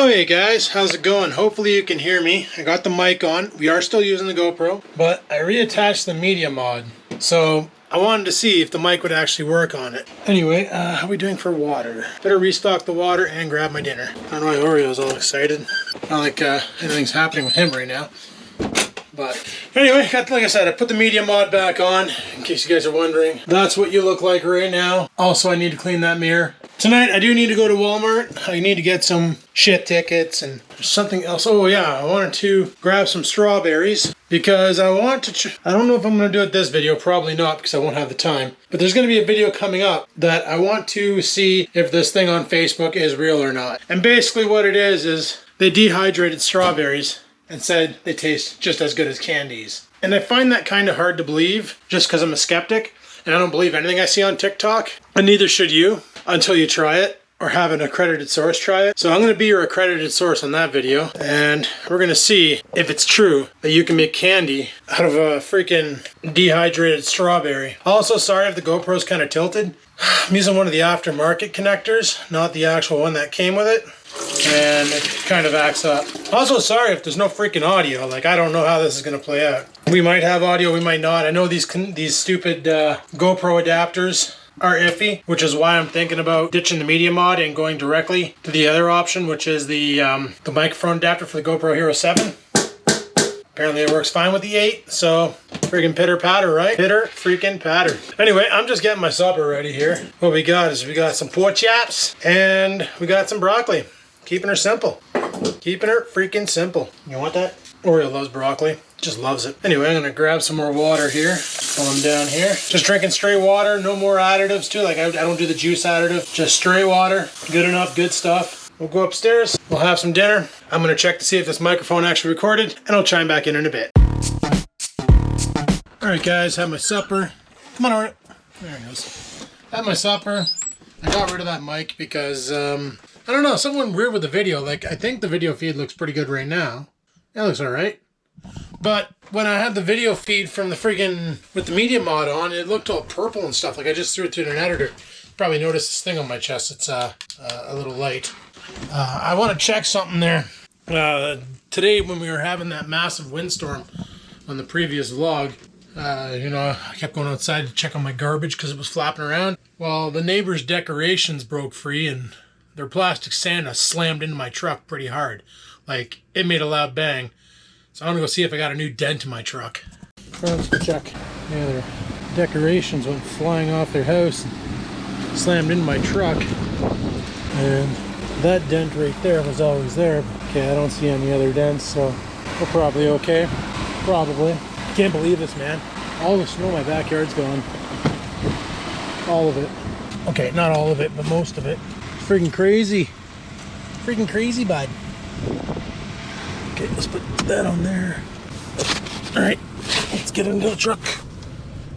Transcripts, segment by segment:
Oh hey guys, how's it going? Hopefully you can hear me. I got the mic on. We are still using the GoPro, but I reattached the Mediamod. So I wanted to see if the mic would actually work on it. Anyway, how are we doing for water? Better restock the water and grab my dinner. I don't know why Oreo's all excited. Not like anything's happening with him right now. But anyway, like I said, I put the Mediamod back on, in case you guys are wondering. That's what you look like right now. Also, I need to clean that mirror. Tonight, I do need to go to Walmart. I need to get some ship tickets and something else. Oh yeah, I wanted to grab some strawberries because I want to, I don't know if I'm going to do it this video, probably not because I won't have the time. But there's going to be a video coming up that I want to see if this thing on Facebook is real or not. And basically what it is they dehydrated strawberries and said they taste just as good as candies. And I find that kind of hard to believe just because I'm a skeptic and I don't believe anything I see on TikTok. And neither should you until you try it or have an accredited source try it. So I'm going to be your accredited source on that video and we're going to see if it's true that you can make candy out of a freaking dehydrated strawberry. Also, sorry if the GoPro's kind of tilted. I'm using one of the aftermarket connectors, not the actual one that came with it. And it kind of acts up. Also, sorry if there's no freaking audio. Like, I don't know how this is going to play out. We might have audio, we might not. I know these stupid GoPro adapters are iffy, which is why I'm thinking about ditching the Mediamod and going directly to the other option, which is the microphone adapter for the GoPro Hero 7. Apparently it works fine with the 8, so freaking pitter patter, right? Pitter freaking patter. Anyway, I'm just getting my supper ready here. What we got is we got some pork chops and we got some broccoli. Keeping her simple. Keeping her freaking simple. You want that? Oreo loves broccoli. Just loves it. Anyway, I'm gonna grab some more water here. While I'm down here. Just drinking straight water, no more additives too. Like I don't do the juice additive. Just straight water. Good enough, good stuff. We'll go upstairs, we'll have some dinner. I'm gonna check to see if this microphone actually recorded, and I'll chime back in a bit. All right guys, had my supper. Come on, Oreo. There it goes. Had my supper. I got rid of that mic because, I don't know, something went weird with the video. Like, I think the video feed looks pretty good right now. It looks all right. But when I had the video feed from the freaking, with the Mediamod on, it looked all purple and stuff. Like I just threw it through an editor. Probably noticed this thing on my chest. It's a little light. I want to check something there. Today when we were having that massive windstorm on the previous vlog, you know, I kept going outside to check on my garbage because it was flapping around. Well, the neighbor's decorations broke free and their plastic Santa slammed into my truck pretty hard. Like, it made a loud bang. So I'm gonna go see if I got a new dent in my truck. Let's go check. Yeah, their decorations went flying off their house and slammed into my truck. And that dent right there was always there. Okay, I don't see any other dents, so we're probably okay. Probably. Can't believe this, man. All the snow in my backyard's gone. All of it. Okay, not all of it, but most of it. It's freaking crazy. Freaking crazy, bud. Okay, let's put that on there. All right, let's get into the truck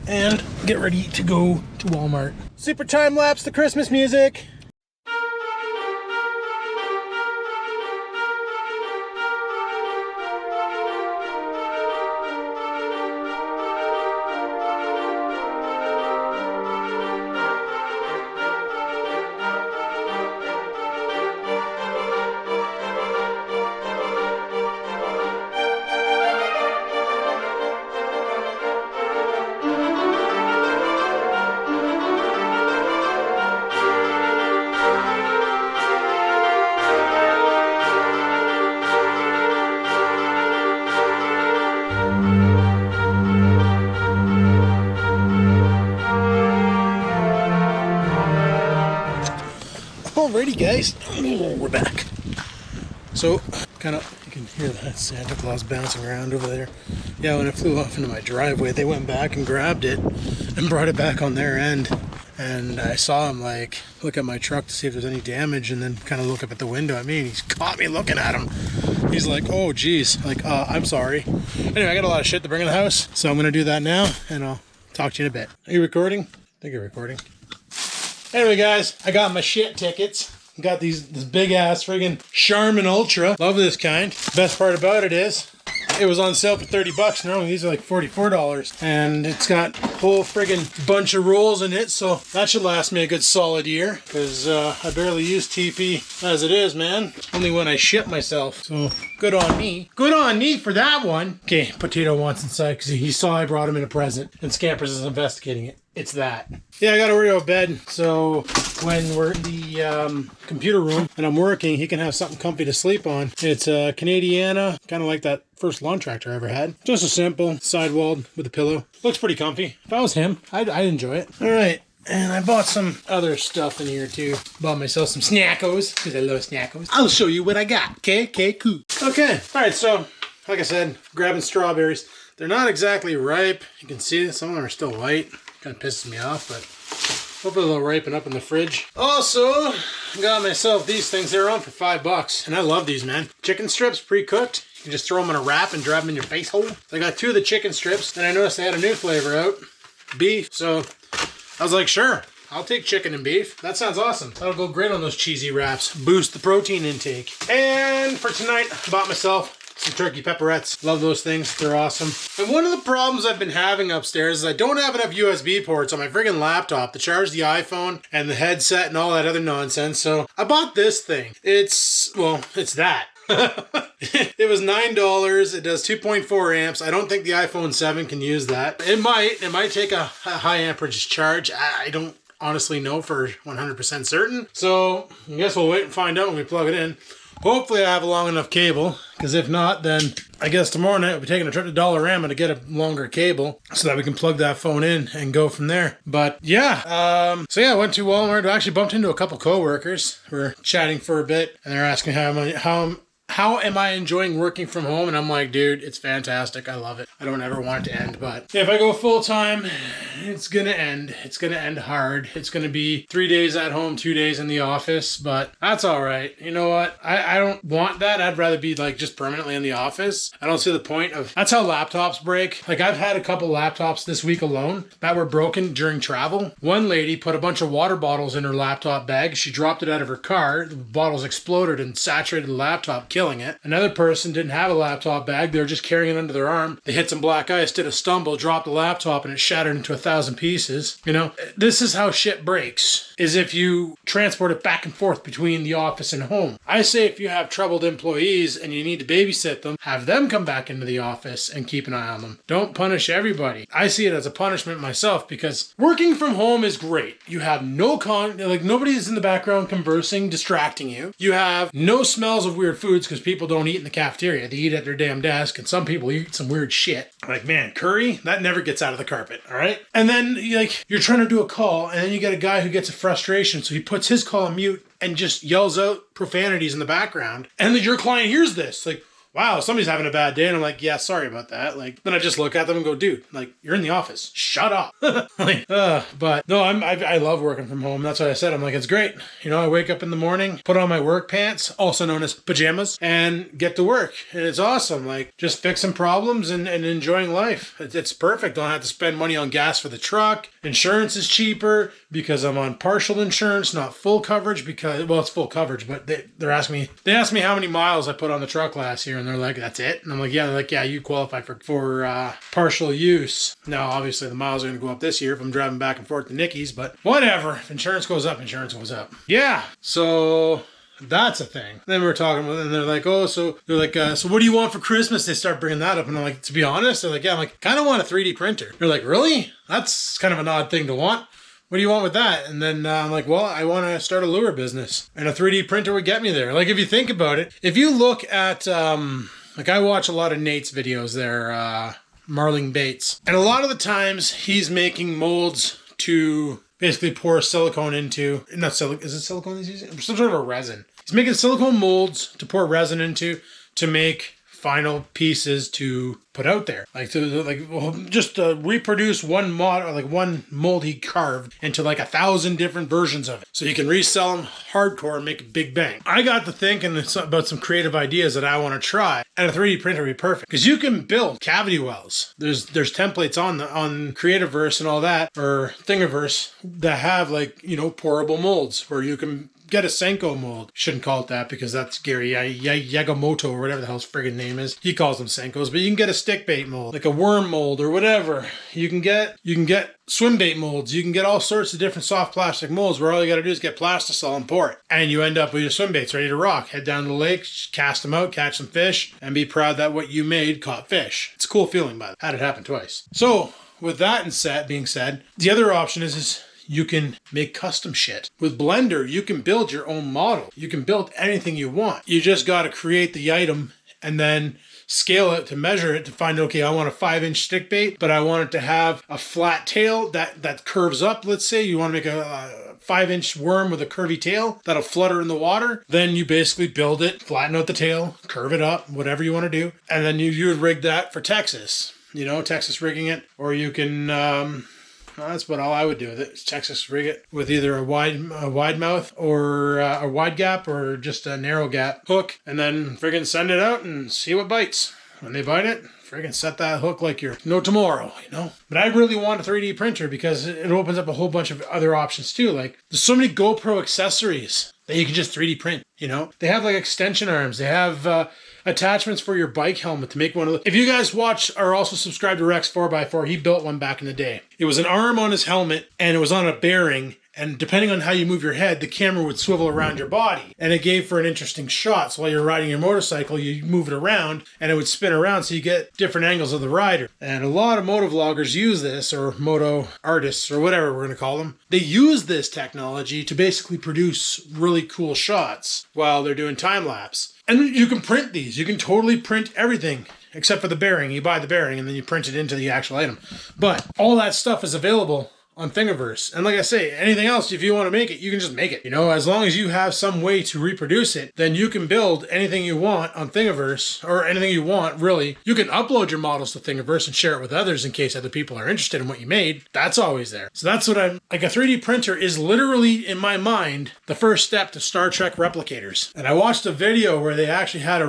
and get ready to go to Walmart. Super time lapse the Christmas music. Alrighty guys, we're back. So, kind of, you can hear that Santa Claus bouncing around over there. Yeah, when it flew off into my driveway, they went back and grabbed it and brought it back on their end. And I saw him like look at my truck to see if there's any damage and then kind of look up at the window at me and he's caught me looking at him. He's like, oh geez, like, I'm sorry. Anyway, I got a lot of shit to bring in the house, so I'm gonna do that now and I'll talk to you in a bit. Are you recording? I think you're recording. Anyway guys, I got my shit tickets. Got this big ass friggin' Charmin Ultra. Love this kind. Best part about it is It was on sale for 30 bucks. Normally these are like $44. And it's got a whole friggin' bunch of rolls in it. So that should last me a good solid year. Because I barely use TP as it is, man. Only when I shit myself. So good on me. Good on me for that one. Okay, Potato wants inside because he saw I brought him in a present. And Scampers is investigating it. It's that. Yeah, I got Oreo bed, so when we're in the computer room and I'm working, he can have something comfy to sleep on. It's a Canadiana, kind of like that first lawn tractor I ever had. Just a simple, sidewalled with a pillow. Looks pretty comfy. If I was him, I'd enjoy it. All right, and I bought some other stuff in here too. Bought myself some Snackos, because I love Snackos. I'll show you what I got, okay? Okay, cool. Okay, all right, so like I said, grabbing strawberries. They're not exactly ripe. You can see some of them are still white. Kind of pisses me off, but hopefully they'll ripen up in the fridge. Also, got myself these things. They're on for $5, and I love these, man. Chicken strips, pre-cooked. You can just throw them in a wrap and drive them in your face hole. So I got 2 of the chicken strips. Then I noticed they had a new flavor out, beef. So I was like, sure, I'll take chicken and beef. That sounds awesome. That'll go great on those cheesy wraps. Boost the protein intake. And for tonight, I bought myself some turkey pepperettes. Love those things. They're awesome. And one of the problems I've been having upstairs is I don't have enough USB ports on my friggin' laptop to charge the iPhone and the headset and all that other nonsense. So I bought this thing. It's that. It was $9. It does 2.4 amps. I don't think the iPhone 7 can use that. It might take a high amperage charge. I don't honestly know for 100% certain. So I guess we'll wait and find out when we plug it in. Hopefully I have a long enough cable, because if not, then I guess tomorrow night we'll be taking a trip to Dollarama to get a longer cable so that we can plug that phone in and go from there. But yeah, so yeah, I went to Walmart. I actually bumped into a couple coworkers. We were chatting for a bit, and they're asking how am I enjoying working from home? And I'm like, dude, it's fantastic. I love it. I don't ever want it to end. But if I go full time, it's going to end. It's going to end hard. It's going to be 3 days at home, 2 days in the office. But that's all right. You know what? I don't want that. I'd rather be like just permanently in the office. I don't see the point of... That's how laptops break. Like I've had a couple laptops this week alone that were broken during travel. One lady put a bunch of water bottles in her laptop bag. She dropped it out of her car. The bottles exploded and saturated the laptop, killing it. Another person didn't have a laptop bag. They were just carrying it under their arm. They hit some black ice, did a stumble, dropped the laptop, and it shattered into 1,000 pieces. You know, this is how shit breaks, is if you transport it back and forth between the office and home. I say if you have troubled employees and you need to babysit them, have them come back into the office and keep an eye on them. Don't punish everybody. I see it as a punishment myself, because working from home is great. You have no nobody's in the background conversing, distracting you. You have no smells of weird foods, because people don't eat in the cafeteria. They eat at their damn desk, and some people eat some weird shit. Like, man, curry, that never gets out of the carpet, all right? And then, you're trying to do a call, and then you get a guy who gets a frustration, so he puts his call on mute and just yells out profanities in the background. And then your client hears this, like, wow, somebody's having a bad day. And I'm like, yeah, sorry about that. Like, then I just look at them and go, dude, like, you're in the office. Shut up. But no, I love working from home. That's what I said. I'm like, it's great. You know, I wake up in the morning, put on my work pants, also known as pajamas, and get to work. And it's awesome. Like, just fixing problems and enjoying life. It's perfect. Don't have to spend money on gas for the truck. Insurance is cheaper because I'm on partial insurance, not full coverage, because, well, it's full coverage, but they asked me how many miles I put on the truck last year. And they're like, that's it? And I'm like, yeah. They're like, yeah, you qualify for partial use. Now, obviously, the miles are going to go up this year if I'm driving back and forth to Nicky's, but whatever. If insurance goes up, insurance goes up. Yeah. So that's a thing. Then we're talking about, and they're like, so what do you want for Christmas? They start bringing that up. And I'm like, to be honest, they're like, yeah, I'm like, kind of want a 3D printer. They're like, really? That's kind of an odd thing to want. What do you want with that? And then I'm like, well, I want to start a lure business. And a 3D printer would get me there. Like, if you think about it, if you look at, I watch a lot of Nate's videos there, Marling Bates. And a lot of the times he's making molds to basically pour silicone into, is it silicone he's using? Some sort of a resin. He's making silicone molds to pour resin into to make final pieces to put out there, just reproduce one mod, or like one mold he carved into like 1,000 different versions of it, so he can resell them hardcore and make a big bang. I got to thinking about some creative ideas that I want to try, and a 3D printer would be perfect because you can build cavity wells. There's templates on Creativerse and all that, or Thingiverse, that have pourable molds where you can get a Senko mold. Shouldn't call it that because that's Gary Yagamoto or whatever the hell's friggin' name is. He calls them Senkos, but you can get a stick bait mold, like a worm mold or whatever. You can get swim bait molds. You can get all sorts of different soft plastic molds where all you got to do is get plastisol and pour it. And you end up with your swim baits ready to rock. Head down to the lake, cast them out, catch some fish, and be proud that what you made caught fish. It's a cool feeling, by the way. Had it happen twice. So, with that being said, the other option is you can make custom shit. With Blender, you can build your own model. You can build anything you want. You just got to create the item and then scale it to measure it to find, okay, I want a 5-inch stick bait, but I want it to have a flat tail that curves up, let's say. You want to make a 5-inch worm with a curvy tail that'll flutter in the water. Then you basically build it, flatten out the tail, curve it up, whatever you want to do. And then you would rig that for Texas. You know, Texas rigging it. Or you can... that's about all I would do with it. Texas rig it with either a wide mouth or a wide gap or just a narrow gap hook, and then friggin' send it out and see what bites. When they bite it, friggin' set that hook like you're no tomorrow, you know? But I really want a 3D printer because it opens up a whole bunch of other options too. Like, there's so many GoPro accessories that you can just 3D print, you know? They have like extension arms. They have attachments for your bike helmet to make one of the... If you guys watch or also subscribe to Rex 4x4, he built one back in the day. It was an arm on his helmet and it was on a bearing, and depending on how you move your head, the camera would swivel around your body, and it gave for an interesting shot. So while you're riding your motorcycle, you move it around and it would spin around so you get different angles of the rider. And a lot of moto vloggers use this, or moto artists or whatever we're going to call them. They use this technology to basically produce really cool shots while they're doing time lapse. And you can print these. You can totally print everything except for the bearing. You buy the bearing and then you print it into the actual item. But all that stuff is available on Thingiverse. And like I say, anything else, if you want to make it, you can just make it. You know, as long as you have some way to reproduce it, then you can build anything you want on Thingiverse, or anything you want, really. You can upload your models to Thingiverse and share it with others in case other people are interested in what you made. That's always there. So that's what like a 3D printer is literally, in my mind, the first step to Star Trek replicators. And I watched a video where they actually had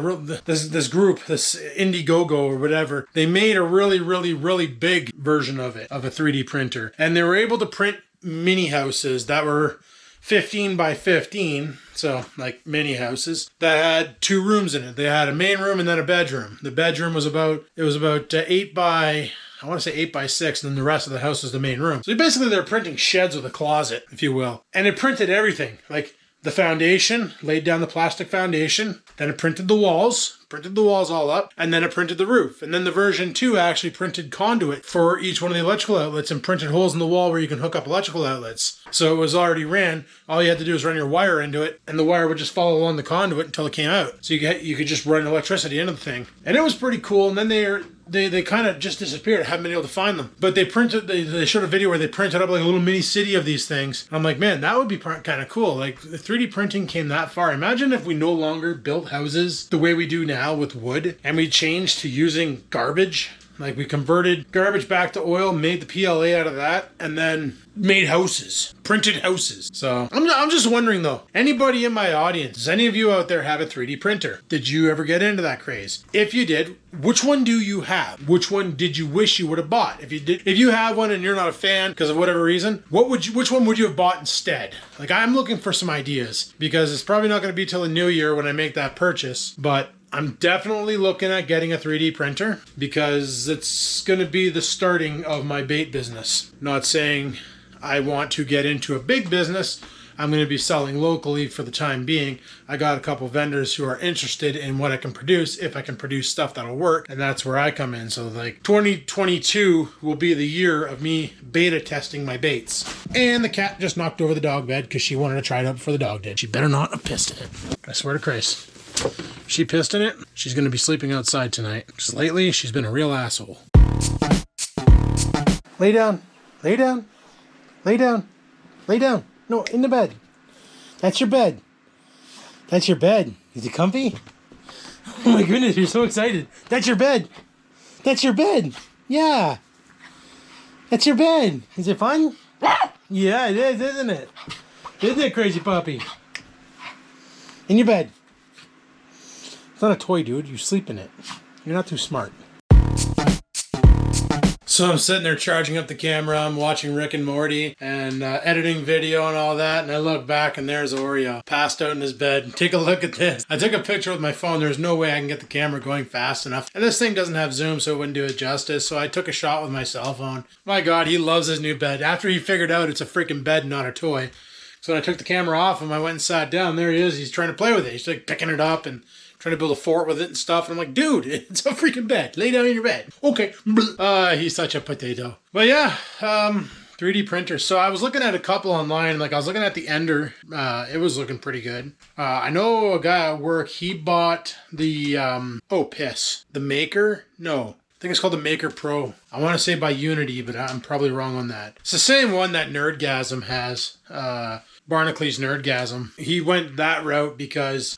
this group, this Indiegogo or whatever, they made a really, really, really big version of it, of a 3D printer. And they were able to print mini houses that were 15 by 15, so like mini houses that had 2 rooms in it. They had a main room and then a bedroom. The bedroom was about 8 by, I want to say 8 by 6, and then the rest of the house was the main room. So basically they're printing sheds with a closet, if you will. And it printed everything, like the foundation, laid down the plastic foundation, then it printed the walls all up, and then it printed the roof. And then the version 2 actually printed conduit for each one of the electrical outlets and printed holes in the wall where you can hook up electrical outlets. So it was already ran. All you had to do was run your wire into it, and the wire would just follow along the conduit until it came out. So you could just run electricity into the thing. And it was pretty cool. And then they kind of just disappeared. I haven't been able to find them. But they showed a video where they printed up like a little mini city of these things. I'm like, man, that would be kind of cool. Like, the 3D printing came that far. Imagine if we no longer built houses the way we do now with wood, and we changed to using garbage. Like, we converted garbage back to oil, made the PLA out of that, and then made houses. Printed houses. So, I'm just wondering though, anybody in my audience, does any of you out there have a 3D printer? Did you ever get into that craze? If you did, which one do you have? Which one did you wish you would have bought? If you have one and you're not a fan because of whatever reason, which one would you have bought instead? Like, I'm looking for some ideas, because it's probably not going to be till the new year when I make that purchase, but I'm definitely looking at getting a 3D printer because it's going to be the starting of my bait business. Not saying I want to get into a big business. I'm going to be selling locally for the time being. I got a couple vendors who are interested in what I can produce, if I can produce stuff that'll work, and that's where I come in. So like 2022 will be the year of me beta testing my baits. And the cat just knocked over the dog bed because she wanted to try it out before the dog did. She better not have pissed in it. I swear to Christ. She pissed in it. She's going to be sleeping outside tonight. Just lately, she's been a real asshole. Lay down. Lay down. Lay down. Lay down. No, in the bed. That's your bed. That's your bed. Is it comfy? Oh my goodness, you're so excited. That's your bed. That's your bed. Yeah. That's your bed. Is it fun? Yeah, it is, isn't it? Isn't it, crazy puppy? In your bed. It's not a toy, dude. You sleep in it. You're not too smart. So I'm sitting there charging up the camera, I'm watching Rick and Morty and editing video and all that, and I look back and there's Oreo passed out in his bed. Take a look at this. I took a picture with my phone. There's no way I can get the camera going fast enough. And this thing doesn't have zoom, so it wouldn't do it justice. So I took a shot with my cell phone. My God, he loves his new bed. After he figured out it's a freaking bed, not a toy. So when I took the camera off him, I went and sat down. There he is. He's trying to play with it. He's like picking it up and trying to build a fort with it and stuff. And I'm like, dude, it's a freaking bed. Lay down in your bed. Okay. He's such a potato. But yeah, 3D printers. So I was looking at a couple online. Like I was looking at the Ender. It was looking pretty good. I know a guy at work, he bought the, the Maker? No. I think it's called the Maker Pro. I want to say by Unity, but I'm probably wrong on that. It's the same one that Nerdgasm has. Barnacules Nerdgasm. He went that route because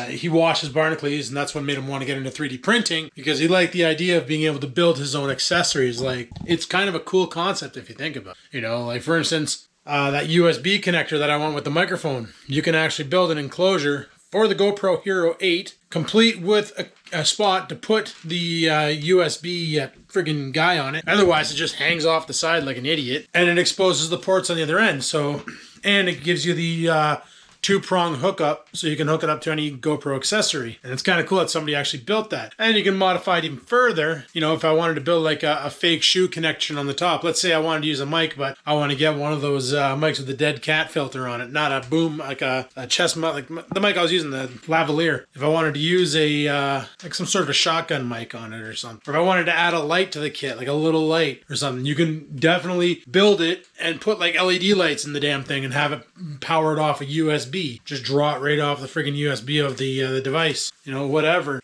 he watches Barnacules, and that's what made him want to get into 3D printing, because he liked the idea of being able to build his own accessories. Like, it's kind of a cool concept if you think about it. You know, like for instance, that USB connector that I want with the microphone. You can actually build an enclosure for the GoPro Hero 8, complete with a spot to put the USB friggin' guy on it. Otherwise, it just hangs off the side like an idiot, and it exposes the ports on the other end. So, and it gives you the two-prong hookup, so you can hook it up to any GoPro accessory. And it's kind of cool that somebody actually built that. And you can modify it even further. You know, if I wanted to build like a fake shoe connection on the top. Let's say I wanted to use a mic, but I want to get one of those mics with the dead cat filter on it. Not a boom, like a chest mic, like the mic I was using, the lavalier. If I wanted to use a like some sort of a shotgun mic on it or something. Or if I wanted to add a light to the kit, like a little light or something, you can definitely build it and put like LED lights in the damn thing and have it powered off a USB. Just draw it right off the freaking USB of the device, you know, whatever.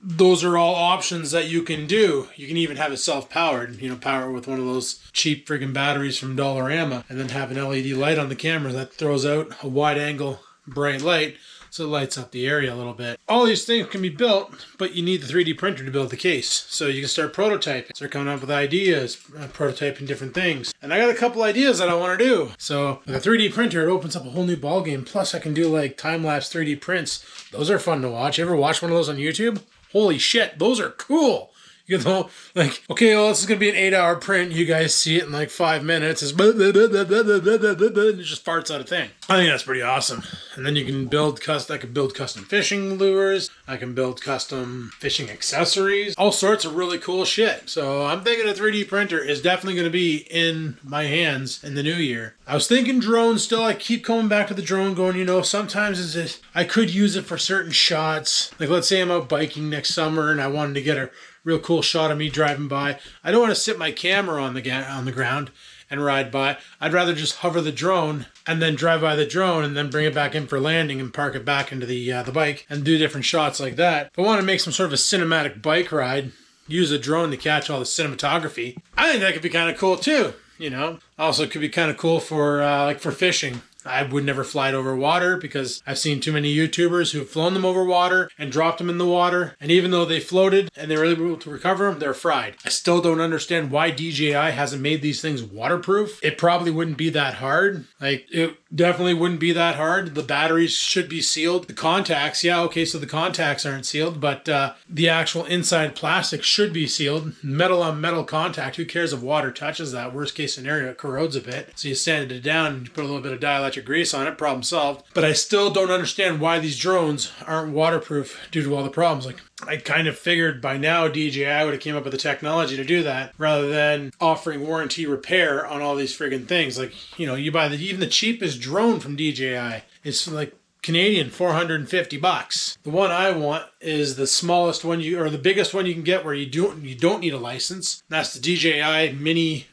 Those are all options that you can do. You can even have it self-powered, you know, power it with one of those cheap freaking batteries from Dollarama, and then have an LED light on the camera that throws out a wide angle bright light, so it lights up the area a little bit. All these things can be built, but you need the 3D printer to build the case. So you can start prototyping, start coming up with ideas, prototyping different things. And I got a couple ideas that I want to do. So with a 3D printer, it opens up a whole new ballgame. Plus I can do like time-lapse 3D prints. Those are fun to watch. You ever watch one of those on YouTube? Holy shit, those are cool. You know, like, okay, well, this is going to be an 8-hour print. You guys see it in like 5 minutes. It's blah, blah, blah, blah, blah, blah, blah, blah, blah, and it just farts out a thing. I think that's pretty awesome. And then you can build I can build custom fishing lures. I can build custom fishing accessories. All sorts of really cool shit. So I'm thinking a 3D printer is definitely going to be in my hands in the new year. I was thinking drones still. I keep coming back to the drone going, you know, sometimes I could use it for certain shots. Like, let's say I'm out biking next summer and I wanted to get a real cool shot of me driving by. I don't want to sit my camera on the ground and ride by. I'd rather just hover the drone and then drive by the drone and then bring it back in for landing and park it back into the bike and do different shots like that. If I want to make some sort of a cinematic bike ride, use a drone to catch all the cinematography, I think that could be kind of cool too. You know, also it could be kind of cool for like for fishing. I would never fly it over water because I've seen too many YouTubers who've flown them over water and dropped them in the water. And even though they floated and they were able to recover them, they're fried. I still don't understand why DJI hasn't made these things waterproof. It probably wouldn't be that hard. Like, it definitely wouldn't be that hard. The batteries should be sealed. The contacts, yeah, okay, so the contacts aren't sealed, but the actual inside plastic should be sealed. Metal on metal contact, who cares if water touches that? Worst case scenario, it corrodes a bit. So you sand it down and you put a little bit of dielectric grease on it, problem solved. But I still don't understand why these drones aren't waterproof due to all the problems. Like, I kind of figured by now DJI would have came up with the technology to do that rather than offering warranty repair on all these friggin' things. Like, you know, you buy even the cheapest drone from DJI is like Canadian $450. The one I want is the smallest one or the biggest one you can get where you don't need a license. That's the DJI Mini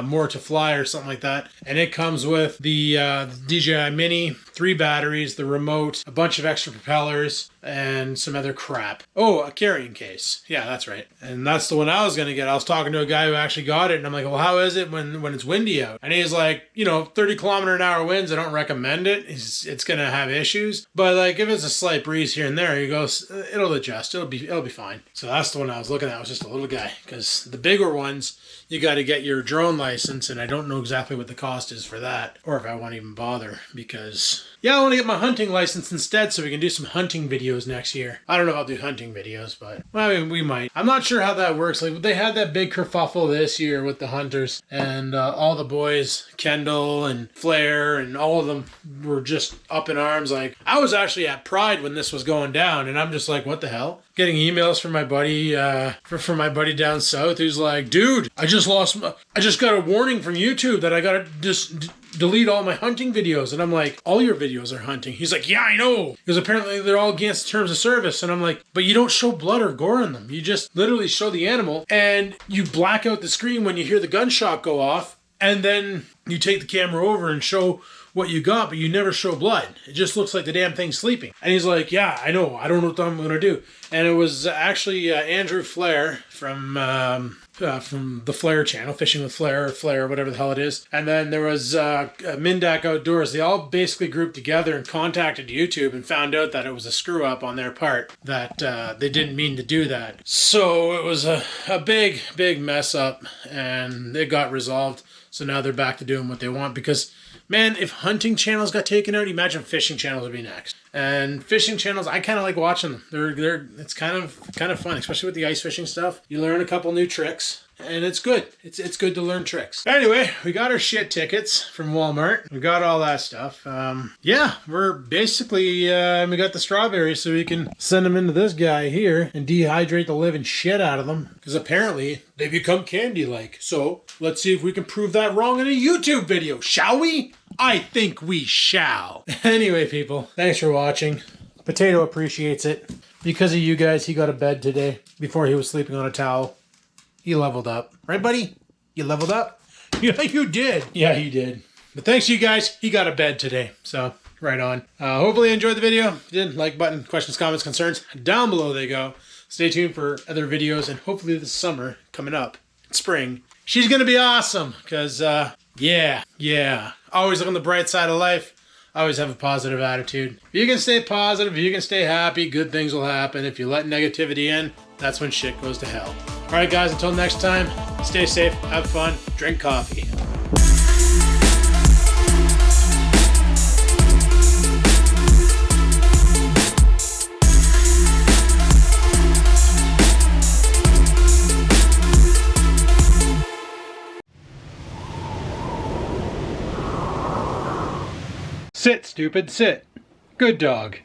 More to Fly or something like that, and it comes with the DJI Mini, 3 batteries, the remote, a bunch of extra propellers, and some other crap. Oh, a carrying case. Yeah, that's right. And that's the one I was going to get. I was talking to a guy who actually got it, and I'm like, well, how is it when it's windy out? And he's like, you know, 30-kilometer-an-hour winds, I don't recommend it. It's going to have issues. But like, if it's a slight breeze here and there, he goes, it'll adjust. It'll be fine. So that's the one I was looking at. It was just a little guy. Because the bigger ones, you got to get your drone license, and I don't know exactly what the cost is for that, or if I want to even bother, because Yeah, I want to get my hunting license instead so we can do some hunting videos next year. I don't know if I'll do hunting videos, but well, I mean, we might. I'm not sure how that works. Like, they had that big kerfuffle this year with the hunters, and all the boys, Kendall and Flair, and all of them were just up in arms. Like, I was actually at Pride when this was going down, and I'm just like, what the hell? Getting emails from my buddy, from my buddy down south, who's like, dude, I just got a warning from YouTube that I gotta just delete all my hunting videos. And I'm like, all your videos are hunting. He's like, yeah, I know. Because apparently they're all against terms of service. And I'm like, but you don't show blood or gore in them. You just literally show the animal and you black out the screen when you hear the gunshot go off. And then you take the camera over and show what you got, but you never show blood. It just looks like the damn thing's sleeping. And he's like, yeah, I know. I don't know what I'm going to do. And it was actually Andrew Flair from the Flair channel, Fishing with Flair, or Flair, whatever the hell it is. And then there was Mindak Outdoors. They all basically grouped together and contacted YouTube and found out that it was a screw up on their part, that they didn't mean to do that. So it was a big, big mess up, and it got resolved. So now they're back to doing what they want, because man, if hunting channels got taken out, imagine fishing channels would be next. And fishing channels, I kind of like watching them. It's kind of fun, especially with the ice fishing stuff. You learn a couple new tricks, and it's good. It's good to learn tricks. Anyway, we got our shit tickets from Walmart. We got all that stuff. Yeah, we're basically we got the strawberries, so we can send them into this guy here and dehydrate the living shit out of them, because apparently they become candy-like. So let's see if we can prove that wrong in a YouTube video, shall we? I think we shall. Anyway, people, thanks for watching. Potato appreciates it. Because of you guys, he got a bed today before he was sleeping on a towel. He leveled up. Right, buddy? You leveled up? Yeah, you did. Yeah, he did. But thanks to you guys, he got a bed today. So, right on. Hopefully you enjoyed the video. If you did, like button, questions, comments, concerns, down below they go. Stay tuned for other videos, and hopefully this summer, coming up, spring, she's going to be awesome. Because, yeah. Always look on the bright side of life. Always have a positive attitude. If you can stay positive, if you can stay happy, good things will happen. If you let negativity in, that's when shit goes to hell. All right, guys, until next time, stay safe, have fun, drink coffee. Sit, stupid, sit. Good dog.